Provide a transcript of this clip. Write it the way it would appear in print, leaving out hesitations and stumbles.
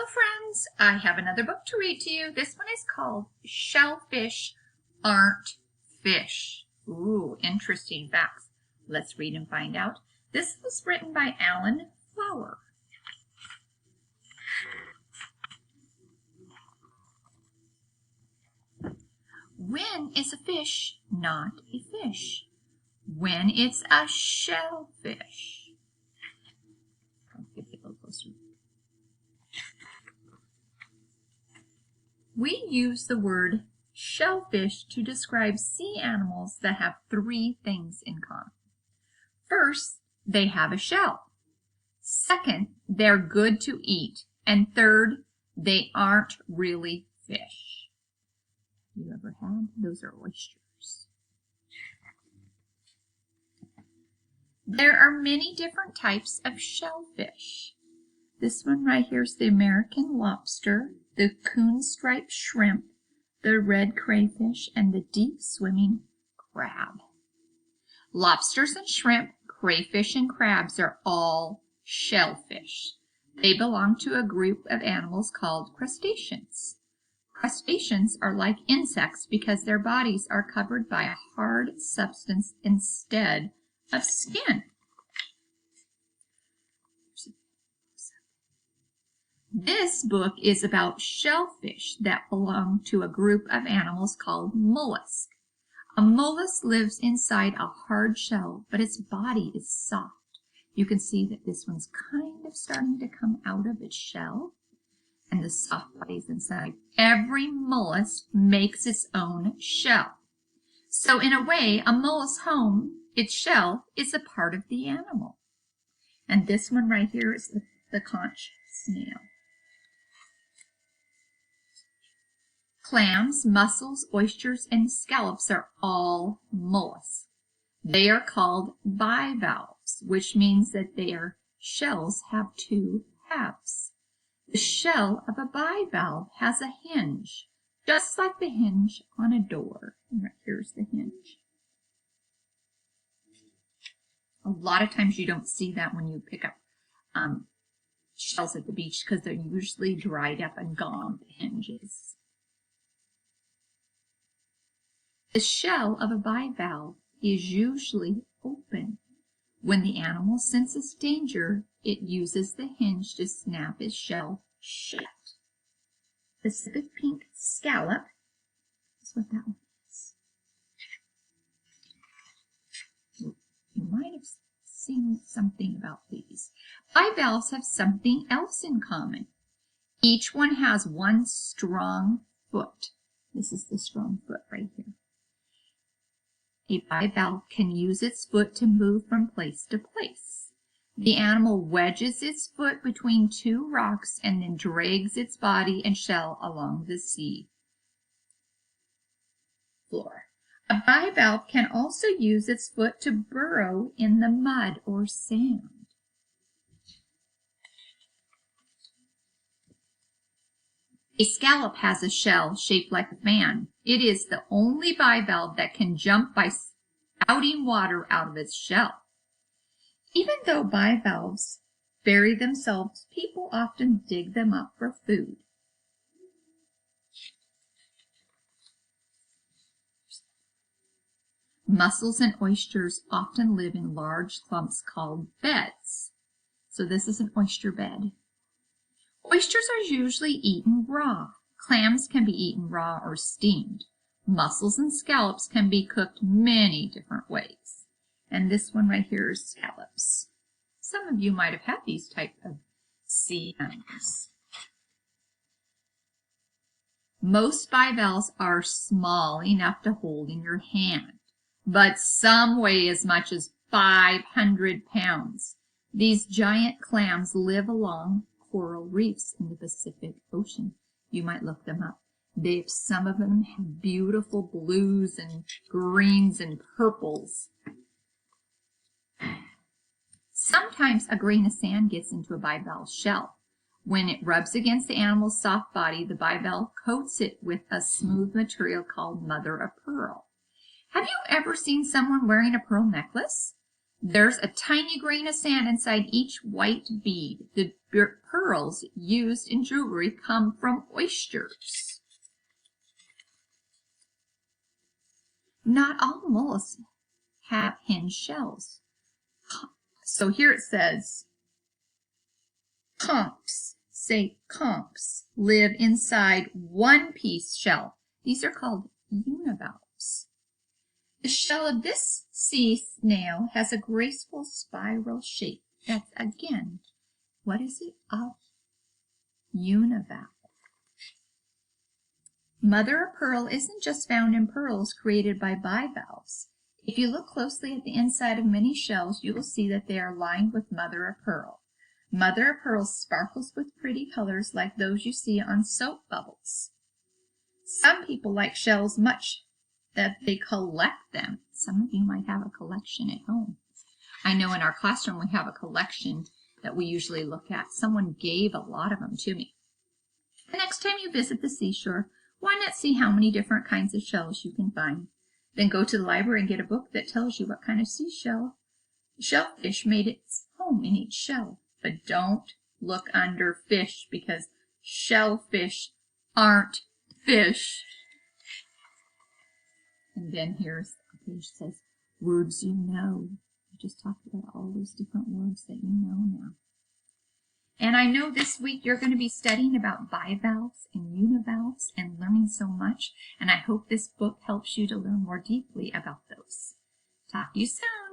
friends, I have another book to read to you. This one is called Shellfish Aren't Fish. Ooh, interesting facts. Let's read and find out. This was written by Alan Flower. When is a fish not a fish? When it's a shellfish. I'll get a little closer. We use the word shellfish to describe sea animals that have three things in common. First, they have a shell. Second, they're good to eat. And third, they aren't really fish. You ever had? Those are oysters. There are many different types of shellfish. This one right here is the American lobster, the coon-striped shrimp, the red crayfish, and the deep-swimming crab. Lobsters and shrimp, crayfish, and crabs are all shellfish. They belong to a group of animals called crustaceans. Crustaceans are like insects because their bodies are covered by a hard substance instead of skin. This book is about shellfish that belong to a group of animals called mollusks. A mollusk lives inside a hard shell, but its body is soft. You can see that this one's kind of starting to come out of its shell, and the soft body is inside. Every mollusk makes its own shell. So in a way, a mollusk's home, its shell, is a part of the animal. And this one right here is the conch snail. Clams, mussels, oysters, and scallops are all mollusks. They are called bivalves, which means that their shells have two halves. The shell of a bivalve has a hinge, just like the hinge on a door. And right here's the hinge. A lot of times you don't see that when you pick up shells at the beach because they're usually dried up and gone, the hinges. The shell of a bivalve is usually open. When the animal senses danger, it uses the hinge to snap its shell shut. Pacific pink scallop is what that one is. You might have seen something about these. Bivalves have something else in common. Each one has one strong foot. This is the strong foot right here. A bivalve can use its foot to move from place to place. The animal wedges its foot between two rocks and then drags its body and shell along the sea floor. A bivalve can also use its foot to burrow in the mud or sand. A scallop has a shell shaped like a fan. It is the only bivalve that can jump by spouting water out of its shell. Even though bivalves bury themselves, people often dig them up for food. Mussels and oysters often live in large clumps called beds. So this is an oyster bed. Oysters are usually eaten raw. Clams can be eaten raw or steamed. Mussels and scallops can be cooked many different ways. And this one right here is scallops. Some of you might have had these type of sea animals. Most bivalves are small enough to hold in your hand, but some weigh as much as 500 pounds. These giant clams live along coral reefs in the Pacific Ocean. You might look them up. Some of them have beautiful blues and greens and purples. Sometimes a grain of sand gets into a bivalve's shell. When it rubs against the animal's soft body, the bivalve coats it with a smooth material called mother of pearl. Have you ever seen someone wearing a pearl necklace? There's a tiny grain of sand inside each white bead. The pearls used in jewelry come from oysters. Not all mollusks have hinged shells. So here it says, conchs, say conchs, live inside one-piece shell. These are called univalves. The shell of this sea snail has a graceful spiral shape. That's, again, what is it? A univalve. Mother of pearl isn't just found in pearls created by bivalves. If you look closely at the inside of many shells, you will see that they are lined with mother of pearl. Mother of pearl sparkles with pretty colors like those you see on soap bubbles. Some people like shells much that they collect them. Some of you might have a collection at home. I know in our classroom we have a collection that we usually look at. Someone gave a lot of them to me. The next time you visit the seashore, why not see how many different kinds of shells you can find? Then go to the library and get a book that tells you what kind of seashell shellfish made its home in each shell. But don't look under fish because shellfish aren't fish. And then here's a page that says, words you know. I just talked about all those different words that you know now. And I know this week you're going to be studying about bivalves and univalves and learning so much. And I hope this book helps you to learn more deeply about those. Talk to you soon.